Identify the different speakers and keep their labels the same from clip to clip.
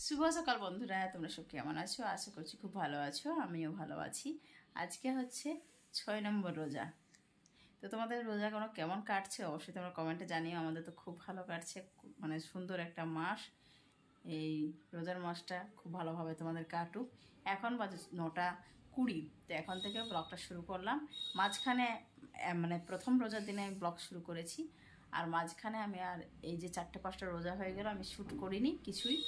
Speaker 1: শুভ সকাল বন্ধুরা, তোমরা সব কেমন আছো? আশা করছি খুব ভালো আছো, আমিও ভালো আছি। আজকে হচ্ছে 6 নম্বর রোজা। তো তোমাদের রোজা কোনো কেমন কাটছে অবশ্যই তোমরা কমেন্টে জানিও। আমাদের তো খুব ভালো কাটছে, মানে সুন্দর একটা মাস। এই রোজার মাসটা খুব ভালোভাবে তোমাদের কাটুক। এখন বাজে 9:20, তো এখন থেকে ব্লগটা শুরু করলাম। মাঝখানে মানে প্রথম রোজার দিনে আমি ব্লগ শুরু করেছি, আর মাঝখানে আমি আর এই যে 4-5টা রোজা হয়ে গেল আমি শ্যুট করিনি কিছুই।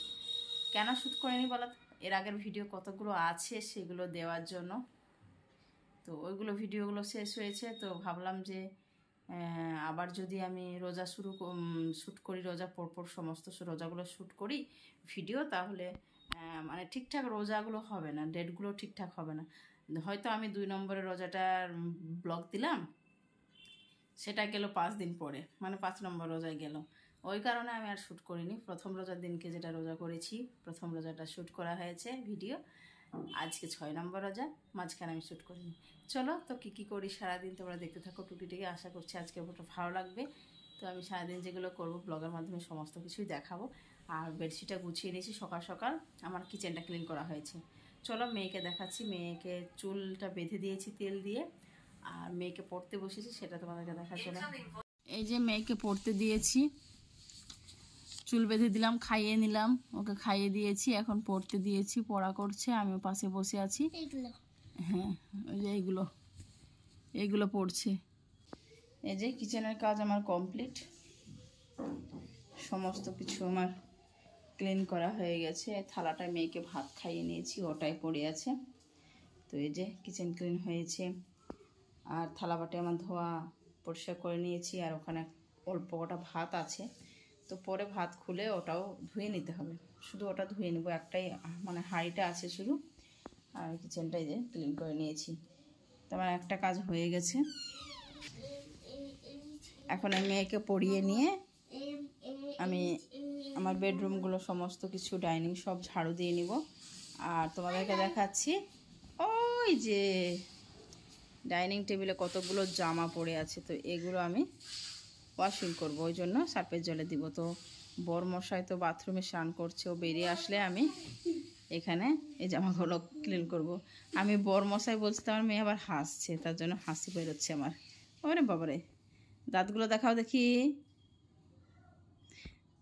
Speaker 1: কেন শ্যুট করিনি বলো? এর আগের ভিডিও কতগুলো আছে সেগুলো দেওয়ার জন্য। তো ওইগুলো ভিডিওগুলো শেষ হয়েছে, তো ভাবলাম যে আবার যদি আমি রোজা শ্যুট করি, রোজা পরপর সমস্ত রোজাগুলো শ্যুট করি ভিডিও, তাহলে মানে ঠিকঠাক রোজাগুলো হবে না, ডেটগুলো ঠিকঠাক হবে না। হয়তো আমি 2 নম্বরের রোজাটার ব্লগ দিলাম, সেটা গেল 5 দিন পরে, মানে 5 নম্বর রোজায় গেল। ওই কারণে আমি আর শ্যুট করিনি। প্রথম রোজার দিনকে যেটা রোজা করেছি, প্রথম রোজাটা শ্যুট করা হয়েছে ভিডিও। আজকে 6 নম্বর রোজা, মাঝখানে আমি শ্যুট করিনি। চলো তো কী করি সারাদিন তোমরা দেখতে থাকো টুকিটাকি। আশা করছি আজকে ওটা ভালো লাগবে। তো আমি সারাদিন যেগুলো করবো ব্লগের মাধ্যমে সমস্ত কিছুই দেখাবো। আর বেডশিটটা গুছিয়ে নিয়েছি, সকাল সকাল আমার কিচেনটা ক্লিন করা হয়েছে। চলো মেয়েকে দেখাচ্ছি। মেয়েকে চুলটা বেঁধে দিয়েছি তেল দিয়ে, আর মেয়েকে পড়তে বসেছি, সেটা তোমাদেরকে দেখা চলে। এই যে মেয়েকে পড়তে দিয়েছি, চুল বেঁধে দিলাম, খাইয়ে নিলাম, ওকে খাইয়ে দিয়েছি, এখন পড়তে দিয়েছি, পড়া করছে, আমিও পাশে বসে আছি। হ্যাঁ, ওই যে এইগুলো পড়ছে। এই যে কিচেনের কাজ আমার কমপ্লিট, সমস্ত কিছু আমার ক্লিন করা হয়ে গেছে। থালাটায় মেয়েকে ভাত খাইয়ে নিয়েছি, ওটাই পড়ে আছে। তো এই যে কিচেন ক্লিন হয়েছে, আর থালা বাটি আমার ধোয়া পরিষ্কার করে নিয়েছি। আর ওখানে অল্প কটা ভাত আছে, তো পরে ভাত খুলে ওটাও ধুয়ে নিতে হবে। শুধু ওটা ধুয়ে নেবো, একটাই মানে হাঁড়িটা আছে শুধু। আর কিচেনটাই যে ক্লিন করে নিয়েছি, তো আমার একটা কাজ হয়ে গেছে। এখন আমি মেয়েকে পড়িয়ে নিয়ে আমি আমার বেডরুমগুলো সমস্ত কিছু, ডাইনিং সব ঝাড়ু দিয়ে নিব। আর তোমাদেরকে দেখাচ্ছি, ওই যে ডাইনিং টেবিলে কতগুলো জামা পড়ে আছে, তো এগুলো আমি ওয়াশিং করব, ওই জন্য সার্ফের জলে দিব। তো বরমশাই তো বাথরুমে স্নান করছে, ও বেরিয়ে আসলে আমি এখানে এই জামাগুলো ক্লিন করব। আমি বরমশাই বলছি, তো আমার মেয়ে আবার হাসছে, তার জন্য হাসি বেরোচ্ছে আমার। ওরে বাবারে, দাঁতগুলো দেখাও দেখি।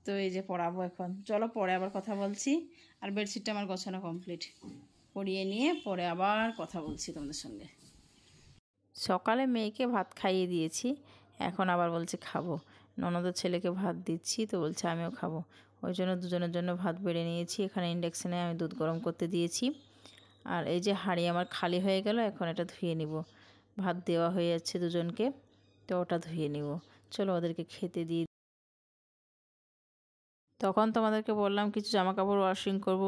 Speaker 1: তো এই যে পড়াবো এখন, চলো পরে আবার কথা বলছি। আর বেডশিটটা আমার গোছানো কমপ্লিট, পরিয়ে নিয়ে পরে আবার কথা বলছি তোমাদের সঙ্গে। সকালে মেয়েকে ভাত খাইয়ে দিয়েছি, এখন আবার বলছে খাবো। ননদের ছেলেকে ভাত দিচ্ছি, তো বলছে আমিও খাবো। ওই জন্য দুজনের জন্য ভাত বেড়ে নিয়েছি। এখানে ইন্ডাকশানে আমি দুধ গরম করতে দিয়েছি। আর এই যে হাঁড়ি আমার খালি হয়ে গেল, এখন এটা ধুয়ে নিব। ভাত দেওয়া হয়ে যাচ্ছে দুজনকে, তো ওটা ধুয়ে নিব। চলো ওদেরকে খেতে দিই। তখন তোমাদেরকে বললাম কিছু জামা কাপড় ওয়াশিং করব,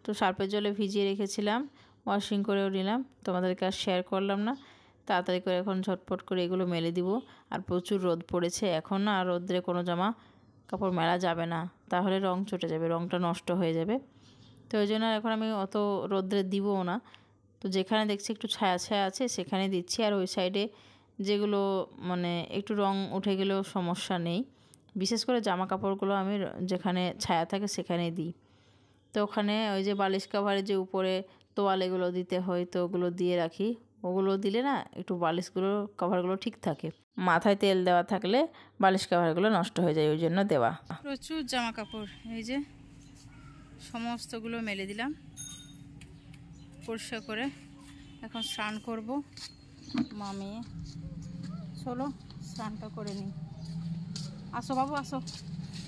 Speaker 1: তো সার্ফের জলে ভিজিয়ে রেখেছিলাম, ওয়াশিং করেও নিলাম। তোমাদেরকে আর শেয়ার করলাম না। তাড়াতাড়ি করে এখন ঝটপট করে এগুলো মেলে দিব। আর প্রচুর রোদ পড়েছে এখন না, আর রোদ্রে কোনো জামা কাপড় মেলা যাবে না, তাহলে রং চটে যাবে, রংটা নষ্ট হয়ে যাবে। তো ওই জন্য এখন আমি অত রোদ্রে দিবও না। তো যেখানে দেখছি একটু ছায়া ছায়া আছে সেখানে দিচ্ছি। আর ওই সাইডে যেগুলো মানে একটু রং উঠে গেলেও সমস্যা নেই। বিশেষ করে জামা কাপড়গুলো আমি যেখানে ছায়া থাকে সেখানেই দিই। তো ওখানে ওই যে বালিশ কাভারের যে উপরে তোয়াল এগুলো দিতে হয়, তো ওগুলো দিয়ে রাখি। ওগুলো দিলে না একটু বালিশগুলো কাভারগুলো ঠিক থাকে। মাথায় তেল দেওয়া থাকলে বালিশ কাভারগুলো নষ্ট হয়ে যায়, ওই জন্য দেওয়া। প্রচুর জামা কাপড়, এই যে সমস্তগুলো মেলে দিলাম পরিষ্কার করে। এখন স্নান করব মামি। চলো স্নানটা করে নিই। আসো বাবু, আসো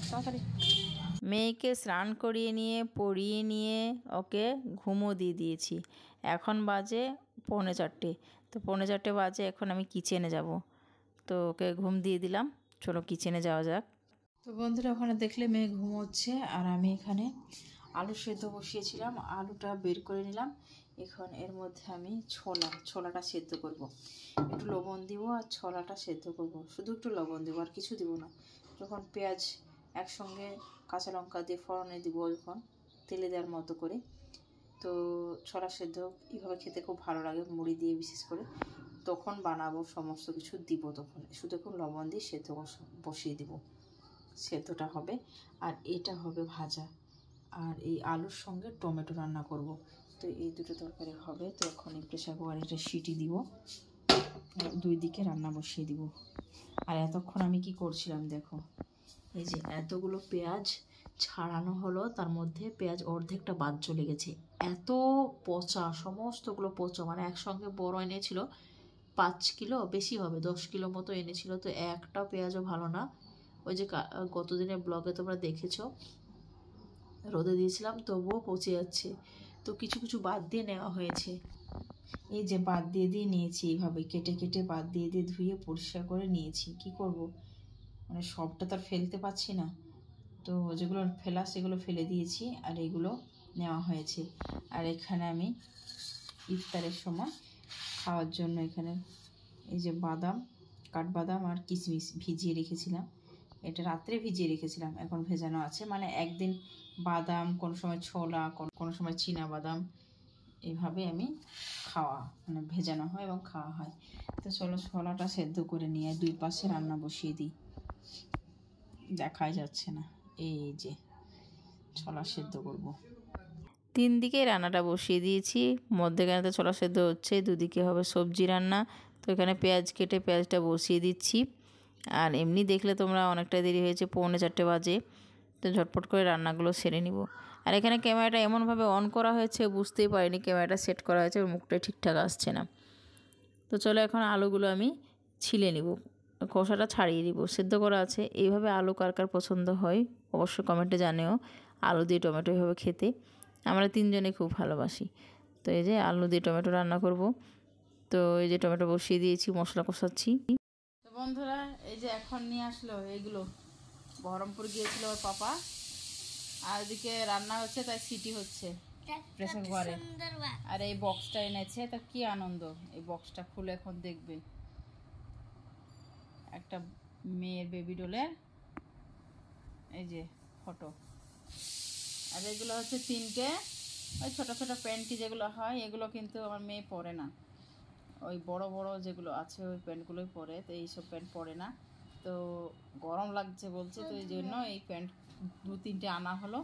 Speaker 1: তাড়াতাড়ি। মেয়েকে স্নান করিয়ে নিয়ে পরিয়ে নিয়ে ওকে ঘুমও দিয়ে দিয়েছি। এখন বাজে 3:45। তো 3:45 বাজে, এখন আমি কিচেনে যাব। তো ওকে ঘুম দিয়ে দিলাম, চলো কিচেনে যাওয়া যাক। তো বন্ধুরা, ওখানে দেখলে মেয়ে ঘুমোচ্ছে, আর আমি এখানে আলু সেদ্ধ বসিয়েছিলাম, আলুটা বের করে নিলাম। এখন এর মধ্যে আমি ছোলাটা সেদ্ধ করব। একটু লবণ দিব আর ছোলাটা সেদ্ধ করব, শুধু একটু লবণ দেবো, আর কিছু দিব না। যখন পেঁয়াজ একসঙ্গে কাঁচা লঙ্কা দিয়ে ফোড়নে দিব, যখন তেলে দেওয়ার মতো করে, তো ছোলা সেদ্ধ এইভাবে খেতে খুব ভালো লাগে, মুড়ি দিয়ে বিশেষ করে। তখন বানাবো, সমস্ত কিছু দিব, তখন শুধু একটু লবণ দিয়ে সেদ্ধ বসিয়ে দিব, সেদ্ধটা হবে। আর এটা হবে ভাজা, আর এই আলুর সঙ্গে টমেটো রান্না করব। তো এই দুটো তরকারি হবে। তো এখন এই প্রেসার কুকারে একটা সিটি দিব, 2 দিকে রান্না বসিয়ে দিব। আর এতক্ষণ আমি কি করছিলাম দেখো, এই যে এতগুলো পেঁয়াজ ছাড়ানো হলো, তার মধ্যে পেঁয়াজ অর্ধেকটা বাদ চলে গেছে। এত পচা, সমস্তগুলো পচা, মানে একসঙ্গে বড় এনেছিল 5 কিলো, বেশি হবে 10 কিলো মতো এনেছিল। তো একটা পেঁয়াজও ভালো না। ওই যে গত দিনের ব্লগে তোমরা দেখেছো, রোদে দিয়েছিলাম তবুও পচে যাচ্ছে। তো কিছু কিছু বাদ দিয়ে নেওয়া হয়েছে। এই যে বাদ দিয়ে দিয়ে নিয়েছি, এইভাবে কেটে কেটে বাদ দিয়ে দিয়ে ধুয়ে পরিষ্কার করে নিয়েছি। কি করব, মানে সবটা তো আর ফেলতে পারছি না। তো যেগুলো ফেলা সেগুলো ফেলে দিয়েছি, আর এগুলো নেওয়া হয়েছে। আর এখানে আমি ইফতারের সময় খাওয়ার জন্য এখানে এই যে বাদাম, কাঠবাদাম আর কিশমিশ ভিজিয়ে রেখেছিলাম। এটা রাত্রে ভিজিয়ে রেখেছিলাম, এখন ভেজানো আছে। মানে একদিন বাদাম, কোনো সময় ছোলা, কোনো সময় চীনা বাদাম, এইভাবে আমি মানে ভেজানো হয় এবং খাওয়া হয়। তো চলো ছোলাটা সেদ্ধ করে নিয়ে 2 পাশে রান্না বসিয়ে দিই। দেখাই যাচ্ছে না, এই যে ছোলা সেদ্ধ করব। 3 দিকে রান্নাটা বসিয়ে দিয়েছি, মধ্যেখানে তো ছোলা সেদ্ধ হচ্ছে, দুদিকে হবে সবজি রান্না। তো এখানে পেঁয়াজ কেটে পেঁয়াজটা বসিয়ে দিচ্ছি। আর এমনি দেখলে তোমরা অনেকটা দেরি হয়েছে, 3:45 বাজে। তো ঝটপট করে রান্নাগুলো সেরে নিব। আর এখানে ক্যামেরাটা এমনভাবে অন করা হয়েছে, বুঝতেই পারিনি ক্যামেরাটা সেট করা হয়েছে, ওর মুখটা ঠিকঠাক আসছে না। তো চলো এখন আলুগুলো আমি ছিলে নিব, খোসাটা ছাড়িয়ে দিব। সেদ্ধ করা আছে। এইভাবে আলু কার কার পছন্দ হয় অবশ্যই কমেন্টে জানিও। আলু দিয়ে টমেটো এইভাবে খেতে আমরা 3 জনে খুব ভালোবাসি। তো এই যে আলু দিয়ে টমেটো রান্না করব। তো এই যে টমেটো বসিয়ে দিয়েছি, মশলা কষাচ্ছি। তো বন্ধুরা, এই যে এখন নিয়ে আসলো এইগুলো, বহরমপুর গিয়েছিল ওর পাপা, আর এদিকে রান্না হচ্ছে, তাই সিটি হচ্ছে প্রেসার কুকারে। আর এই বক্সটা এনেছে, তো কি আনন্দ, এই বক্সটা খুলে এখন দেখবে একটা মেয়ের বেবি ডলের এই যে ফটো। আর এগুলো হচ্ছে 3টে ওই ছোটো ছোটো প্যান্টি যেগুলো হয়, এগুলো কিন্তু আমার মেয়ে পরে না। ওই বড় বড় যেগুলো আছে ওই প্যান্টগুলোই পরে, তো এইসব প্যান্ট পরে না। তো গরম লাগছে বলছে, তো এই জন্য এই প্যান্ট 2-3টে আনা হলো।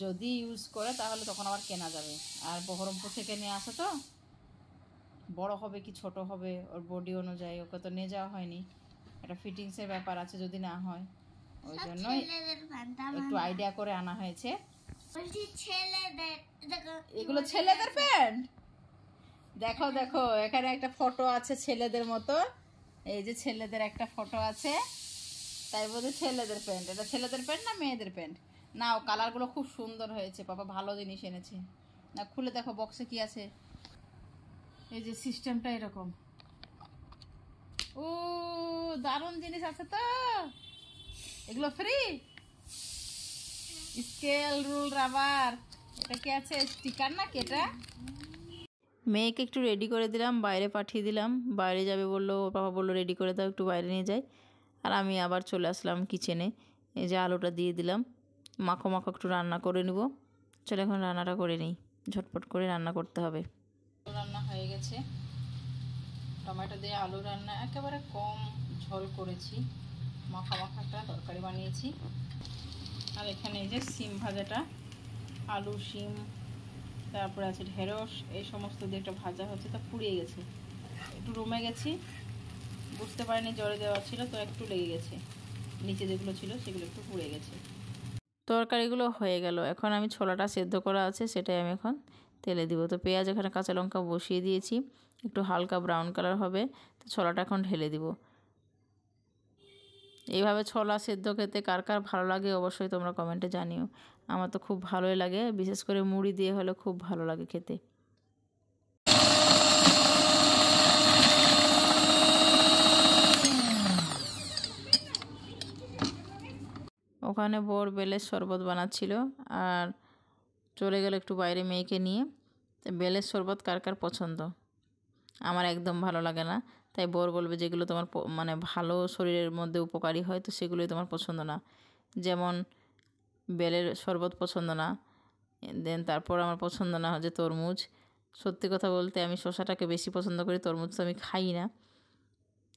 Speaker 1: যদি ইউজ করে তাহলে তখন আবার কেনা যাবে। আর বহরমপুর থেকে নিয়ে আসে, তো বড় হবে কি ছোট হবে ওর বডি অনুযায়ী, ওকে তো নিয়ে যাওয়া হয়নি। একটা ফিটিংসের ব্যাপার আছে, যদি না হয়, ওই জন্যই একটু আইডিয়া করে আনা হয়েছে। এগুলো ছেলেদের প্যান্ট। দেখো দেখো, এখানে একটা ফটো আছে ছেলেদের মতো, এই যে ছেলেদের একটা ফটো আছে, তাই বলতে ছেলেদের প্যান্ট। এটা ছেলেদের প্যান্ট না মেয়েদের প্যান্ট? না, ও কালারগুলো খুব সুন্দর হয়েছে, বাবা ভালো জিনিস এনেছে। না খুলে দেখো বক্সে কি আছে। এই যে সিস্টেমটা এরকম। ও দারুণ জিনিস আছে তো। এগুলো ফ্রি, স্কেল, রুল, রাবার। এটা কি আছে, স্টিকার না কি এটা? মেয়েকে একটু রেডি করে দিলাম, বাইরে পাঠিয়ে দিলাম। বাইরে যাবে বললো, ওর বাবা বললো রেডি করে দাও, একটু বাইরে নিয়ে যাই। আর আমি আবার চলে আসলাম কিচেনে। এই যে আলুটা দিয়ে দিলাম, মাখো মাখো একটু রান্না করে নিব। চলো এখন রান্নাটা করে নিই, ঝটপট করে রান্না করতে হবে। রান্না হয়ে গেছে, টমেটো দিয়ে আলু রান্না, একেবারে কম ঝোল করেছি, মাখা মাখা একটা তরকারি বানিয়েছি। আর এখানে এই যে সিম ভাজাটা, আলু, সিম, তারপরে আছে ঢেঁড়স, এই সমস্ত দিয়ে একটা ভাজা হচ্ছে। তা পুড়িয়ে গেছে, একটু রুমে গেছি, বুঝতে পারিনি জলে দেওয়া ছিল, তো একটু লেগে গেছে, নিচে যেগুলো ছিল সেগুলো একটু পুড়ে গেছে। তরকারিগুলো হয়ে গেল, এখন আমি ছোলাটা সেদ্ধ করা আছে সেটাই আমি এখন তেলে দিব। তো পেঁয়াজ, এখানে কাঁচা লঙ্কা বসিয়ে দিয়েছি, একটু হালকা ব্রাউন কালার হবে। তো ছোলাটা এখন ঢেলে দিব। এইভাবে ছোলা সেদ্ধ খেতে কার কার ভালো লাগে অবশ্যই তোমরা কমেন্টে জানিও। আমার তো খুব ভালোই লাগে, বিশেষ করে মুড়ি দিয়ে হলে খুব ভালো লাগে খেতে। ওখানে বর বেলের শরবত বানাচ্ছিল, আর চলে গেল একটু বাইরে মেয়েকে নিয়ে। বেলের শরবত কার কার পছন্দ, আমার একদম ভালো লাগে না। তাই বর বলবে যেগুলো তোমার মানে ভালো শরীরের মধ্যে উপকারী হয়, তো সেগুলোই তোমার পছন্দ না। যেমন বেলের শরবত পছন্দ না, দেন তারপর আমার পছন্দ না হচ্ছে তরমুজ। সত্যি কথা বলতে আমি শসাটাকে বেশি পছন্দ করি, তরমুজ তো আমি খাই না।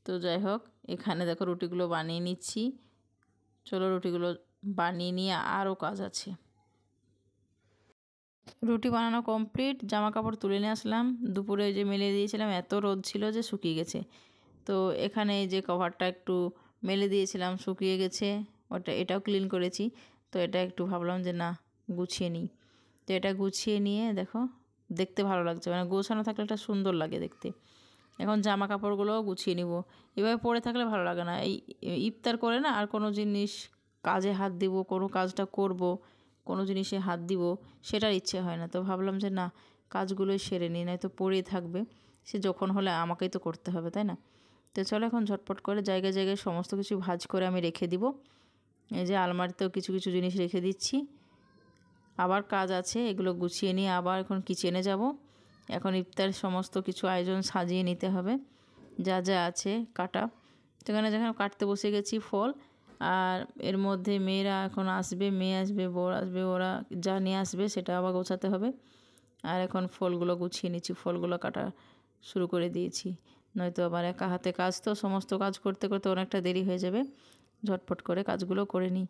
Speaker 1: তো যাই হোক, এখানে দেখো রুটিগুলো বানিয়ে নিচ্ছি। চলো রুটিগুলো বানিয়ে নিয়ে আরও কাজ আছে। রুটি বানানো কমপ্লিট, জামা কাপড় তুলে নিয়ে আসলাম। দুপুরে যে মেলে দিয়েছিলাম এত রোদ ছিল যে শুকিয়ে গেছে। তো এখানে এই যে কভারটা একটু মেলে দিয়েছিলাম, শুকিয়ে গেছে। এটাও ক্লিন করেছি। তো এটা একটু ভাবলাম যে না, গুছিয়ে নিই। তো এটা গুছিয়ে নিয়ে দেখো, দেখতে ভালো লাগছে, মানে গোছানো থাকলে এটা সুন্দর লাগে দেখতে। এখন জামা কাপড়গুলোও গুছিয়ে নিব। এভাবে পরে থাকলে ভালো লাগে না। এই ইফতার করে না আর কোনো জিনিস কাজে হাত দিব, কোনো কাজটা করব, কোনো জিনিসে হাত দিব, সেটার ইচ্ছে হয় না। তো ভাবলাম যে না, কাজগুলোই সেরে নিই, নয়তো পড়েই থাকবে। সে যখন হলে আমাকেই তো করতে হবে, তাই না? তো চলো এখন ঝটপট করে জায়গায় জায়গায় সমস্ত কিছু ভাঁজ করে আমি রেখে দিব। এই যে আলমারিতেও কিছু কিছু জিনিস রেখে দিচ্ছি। আবার কাজ আছে, এগুলো গুছিয়ে নিয়ে আবার এখন কিচেনে যাব। এখন ইফতার সমস্ত কিছু আয়োজন সাজিয়ে নিতে হবে, যা যা আছে কাটা। সেখানে যেখানে কাটতে বসে গেছি ফল। আর এর মধ্যে মেয়েরা এখন আসবে, মেয়ে আসবে, বর আসবে, ওরা যা নিয়ে আসবে সেটা আবার গোছাতে হবে। আর এখন ফলগুলো গুছিয়ে নিচ্ছি, ফলগুলো কাটা শুরু করে দিয়েছি। নয়তো আবার একা হাতে কাজ, তো সমস্ত কাজ করতে করতে অনেকটা দেরি হয়ে যাবে। ঝটপট করে কাজগুলো করে নিই।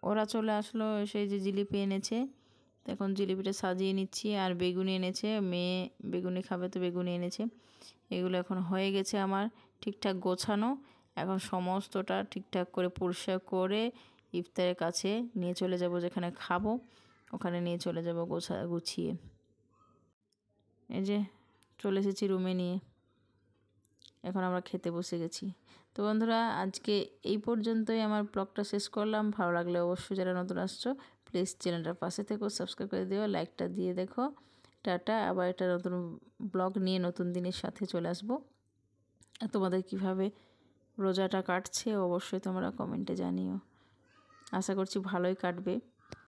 Speaker 1: ওরা চলে আসলো, সেই যে জিলিপি এনেছে। তো এখন জিলিপিটা সাজিয়ে নিচ্ছি। আর বেগুনি এনেছে, মেয়ে বেগুনি খাবে তো বেগুনি এনেছে। এগুলো এখন হয়ে গেছে আমার ঠিকঠাক গোছানো। এখন সমস্তটা ঠিকঠাক করে পরিষ্কার করে ইফতারের কাছে নিয়ে চলে যাব, যেখানে খাবো ওখানে নিয়ে চলে যাব গুছিয়ে। এই যে চলে এসেছি রুমে নিয়ে, এখন আমরা খেতে বসে গেছি। তো বন্ধুরা, আজকে এই পর্যন্তই আমার ব্লগটা শেষ করলাম। ভালো লাগলে অবশ্যই, যারা নতুন আসছো প্লিজ চ্যানেলটার পাশে থেকো, সাবস্ক্রাইব করে দিও, লাইকটা দিয়ে দেখো। টাটা। আবার একটা নতুন ব্লগ নিয়ে নতুন দিনের সাথে চলে আসবো। আর তোমাদের কীভাবে রোজাটা কাটছে অবশ্যই তোমরা কমেন্টে জানিও। আশা করছি ভালোই কাটবে।